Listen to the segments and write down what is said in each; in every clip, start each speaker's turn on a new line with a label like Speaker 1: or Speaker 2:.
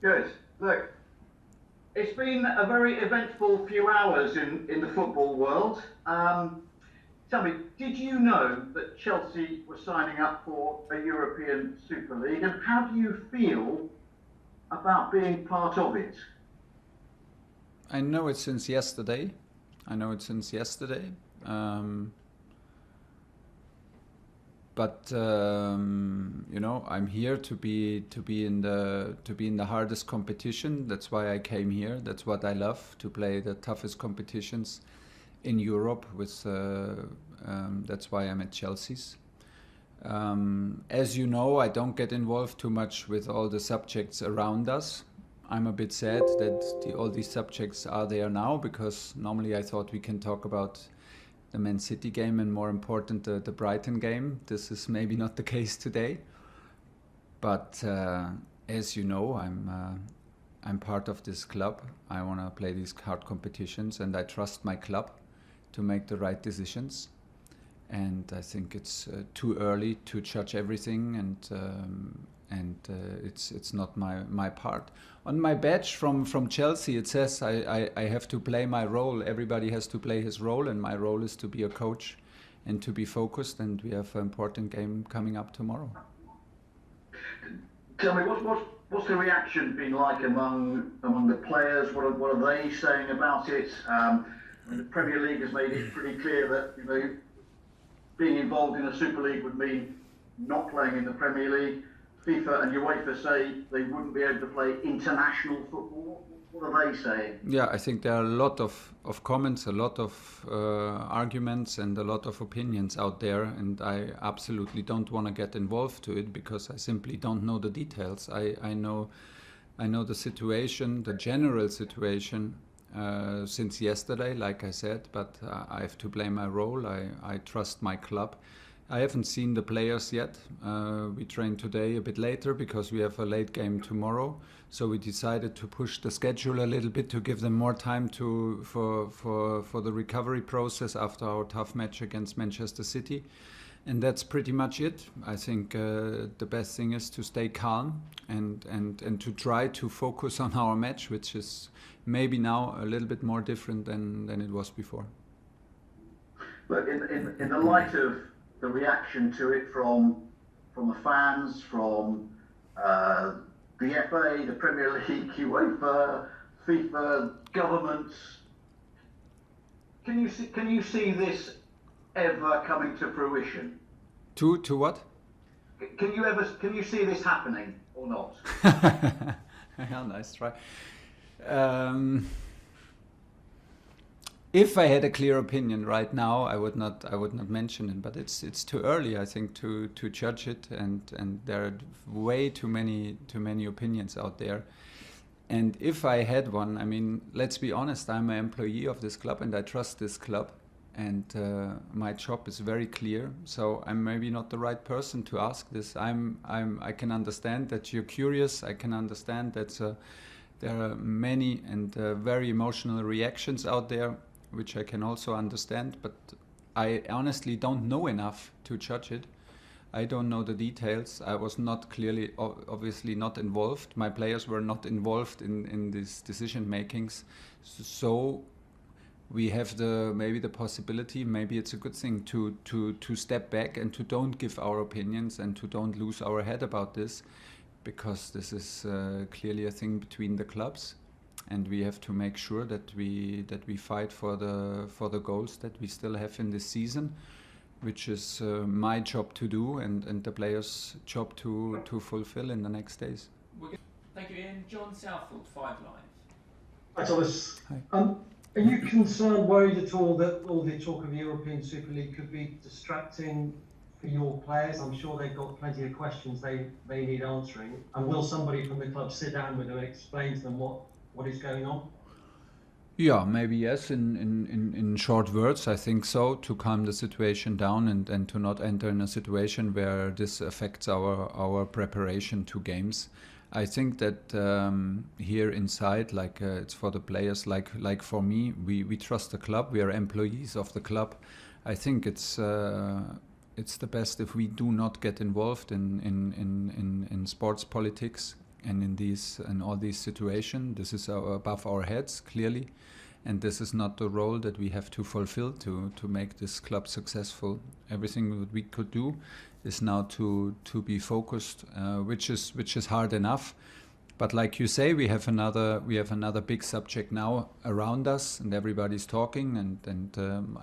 Speaker 1: Good. Look, it's been a very eventful few hours in the football world. Tell me, did you know that Chelsea were signing up for a European Super League, and how do you feel about being part of it?
Speaker 2: I know it since yesterday. I know it since yesterday. Um, but you know, I'm here to be in the hardest competition. That's why I came here. That's what I love, to play the toughest competitions in Europe. That's why I'm at Chelsea's. As you know, I don't get involved too much with all the subjects around us. I'm a bit sad that all these subjects are there now, because normally I thought we can talk about the Man City game and, more important, the Brighton game. This is maybe not the case today, but as you know, I'm part of this club. I want to play these hard competitions, and I trust my club to make the right decisions. And I think it's too early to judge everything, and it's not my part. On my badge from Chelsea, it says I have to play my role. Everybody has to play his role, and my role is to be a coach and to be focused. And we have an important game coming up tomorrow.
Speaker 1: Tell me, what's the reaction been like among the players? What are they saying about it? The Premier League has made it pretty clear that being involved in a Super League would mean not playing in the Premier League. FIFA and UEFA say they wouldn't be able to play international football. What are they saying?
Speaker 2: Yeah, I think there are a lot of comments, a lot of arguments, and a lot of opinions out there, and I absolutely don't want to get involved to it, because I simply don't know the details. I know the situation, the general situation, since yesterday, like I said, but I have to play my role. I trust my club. I haven't seen the players yet. We trained today a bit later because we have a late game tomorrow. So we decided to push the schedule a little bit to give them more time for the recovery process after our tough match against Manchester City. And that's pretty much it. I think the best thing is to stay calm and to try to focus on our match, which is maybe now a little bit more different than it was before.
Speaker 1: But in the light of the reaction to it from the fans, from the FA, the Premier League, UEFA, FIFA, governments, can you see this ever coming to fruition?
Speaker 2: To what?
Speaker 1: Can you see this happening or not?
Speaker 2: Yeah, nice try. If I had a clear opinion right now, I would not mention it. But it's too early, I think, to judge it, and there are way too many opinions out there. And if I had one, I mean, let's be honest, I'm an employee of this club, and I trust this club, and my job is very clear. So I'm maybe not the right person to ask this. I can understand that you're curious. I can understand that there are many and very emotional reactions out there, which I can also understand, but I honestly don't know enough to judge it. I don't know the details. I was not clearly, obviously not involved. My players were not involved in these decision makings. So we have maybe the possibility, maybe it's a good thing to step back and to don't give our opinions and to don't lose our head about this, because this is clearly a thing between the clubs. And we have to make sure that we fight for the goals that we still have in this season, which is my job to do, and the players' job to fulfill in the next days.
Speaker 3: Thank you, Ian. John Southfield, 5 Live.
Speaker 4: Hi, Thomas.
Speaker 2: Hi.
Speaker 4: Are you concerned, worried at all that all the talk of the European Super League could be distracting for your players? I'm sure they've got plenty of questions they need answering. And will somebody from the club sit down with them and explain to them what is going on?
Speaker 2: Yeah, maybe yes. In short words, I think so, to calm the situation down and to not enter in a situation where this affects our preparation to games. I think that here inside, like it's for the players, like for me, we trust the club. We are employees of the club. I think it's the best if we do not get involved in sports politics. and in all these situations, this is above our heads clearly, and this is not the role that we have to fulfill to make this club successful. Everything that we could do is now to be focused, which is hard enough. But like you say, we have another big subject now around us, and everybody's talking. And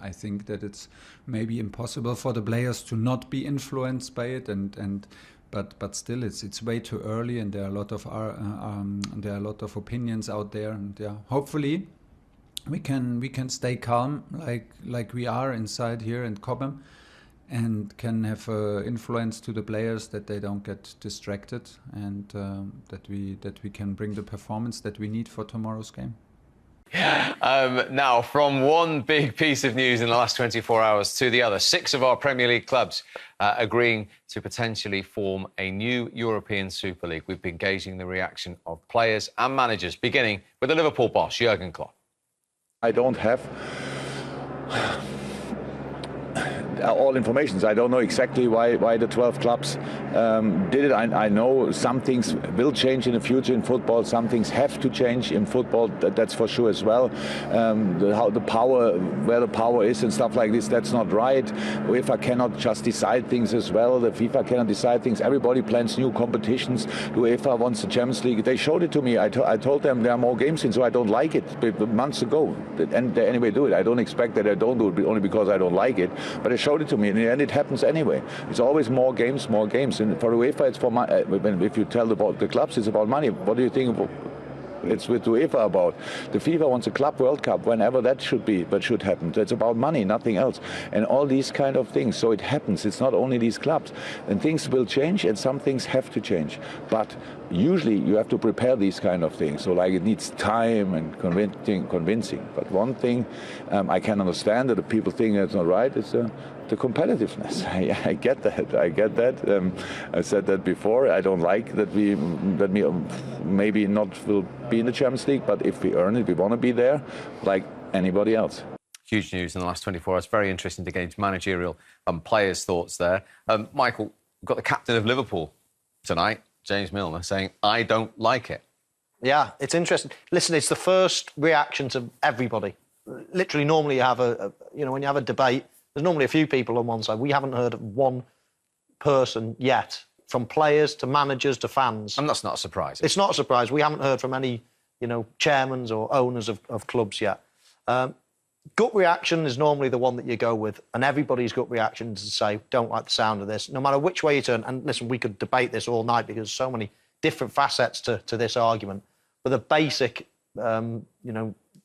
Speaker 2: I think that it's maybe impossible for the players to not be influenced by it. But still, it's way too early, and there are a lot of opinions out there. And yeah, hopefully, we can stay calm like we are inside here in Cobham, and can have influence to the players that they don't get distracted, and that we can bring the performance that we need for tomorrow's game.
Speaker 5: Now, from one big piece of news in the last 24 hours to the other, 6 of our Premier League clubs agreeing to potentially form a new European Super League. We've been gauging the reaction of players and managers, beginning with the Liverpool boss, Jurgen Klopp.
Speaker 6: I don't have all information. I don't know exactly why the 12 clubs did it. I know some things will change in the future in football. Some things have to change in football. That's for sure as well. Where the power is and stuff like this, that's not right. UEFA cannot just decide things as well. The FIFA cannot decide things. Everybody plans new competitions. The UEFA wants the Champions League. They showed it to me. I told them there are more games in, so I don't like it. Months ago, and they anyway do it. I don't expect that I don't do it only because I don't like it. But they showed it to me, and in the end it happens anyway. It's always more games. And for UEFA, it's for money. If you tell about the clubs, it's about money. What do you think it's with UEFA about? The FIFA wants a Club World Cup whenever that should happen. It's about money, nothing else. And all these kind of things. So it happens. It's not only these clubs. And things will change, and some things have to change. But usually you have to prepare these kind of things. So like it needs time and convincing. But one thing I can understand that the people think it's not right is the competitiveness. I get that. I said that before. I don't like that we maybe not will be in the Champions League, but if we earn it, we want to be there like anybody else.
Speaker 5: Huge news in the last 24 hours. Very interesting to gauge managerial and players' thoughts there. Michael, we've got the captain of Liverpool tonight, James Milner, saying, I don't like it.
Speaker 7: Yeah, it's interesting. Listen, it's the first reaction to everybody. Literally, normally you have when you have a debate, there's normally a few people on one side. We haven't heard of one person yet, from players to managers to fans.
Speaker 5: And that's not a surprise.
Speaker 7: It's not a surprise. We haven't heard from any, chairmans or owners of clubs yet. Gut reaction is normally the one that you go with, and everybody's gut reaction is to say, don't like the sound of this, no matter which way you turn. And listen, we could debate this all night because there's so many different facets to this argument. But the basic,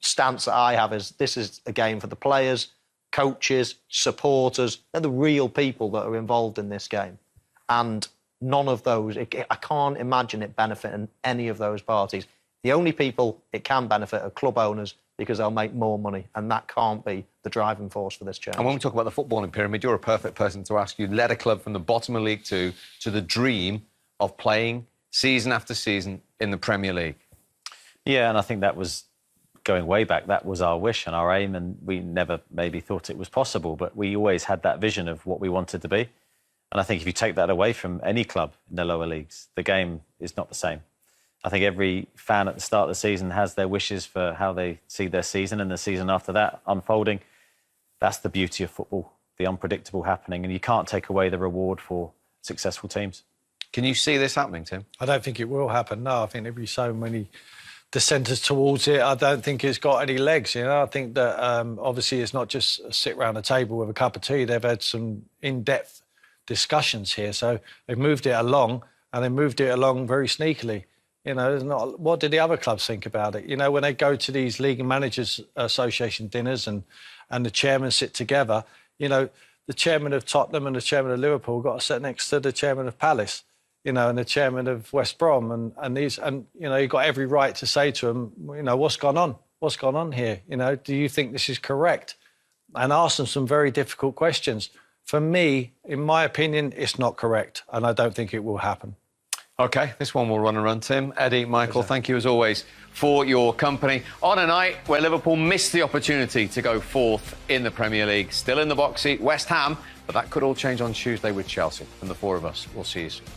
Speaker 7: stance that I have is this is a game for the players, coaches, supporters. They're the real people that are involved in this game. And none of those, I can't imagine it benefiting any of those parties. The only people it can benefit are club owners, because they'll make more money, and that can't be the driving force for this change.
Speaker 5: And when we talk about the footballing pyramid, you're a perfect person to ask. You led a club from the bottom of League Two to the dream of playing season after season in the Premier League.
Speaker 8: Yeah, and I think that was, going way back, that was our wish and our aim, and we never maybe thought it was possible, but we always had that vision of what we wanted to be. And I think if you take that away from any club in the lower leagues, the game is not the same. I think every fan at the start of the season has their wishes for how they see their season and the season after that unfolding. That's the beauty of football, the unpredictable happening, and you can't take away the reward for successful teams.
Speaker 5: Can you see this happening, Tim?
Speaker 9: I don't think it will happen, no. I think there'll be so many dissenters towards it. I don't think it's got any legs, I think that obviously it's not just a sit round a table with a cup of tea. They've had some in-depth discussions here, so they've moved it along, and they moved it along very sneakily. There's not. What did the other clubs think about it? When they go to these League and Managers Association dinners and the chairmen sit together, the chairman of Tottenham and the chairman of Liverpool got to sit next to the chairman of Palace, and the chairman of West Brom, and you've got every right to say to them, what's gone on? What's gone on here? Do you think this is correct? And ask them some very difficult questions. For me, in my opinion, it's not correct, and I don't think it will happen.
Speaker 5: OK, this one will run and run, Tim. Eddie, Michael, thank you as always for your company. On a night where Liverpool missed the opportunity to go fourth in the Premier League, still in the box seat, West Ham, but that could all change on Tuesday with Chelsea. From the four of us, we'll see you soon.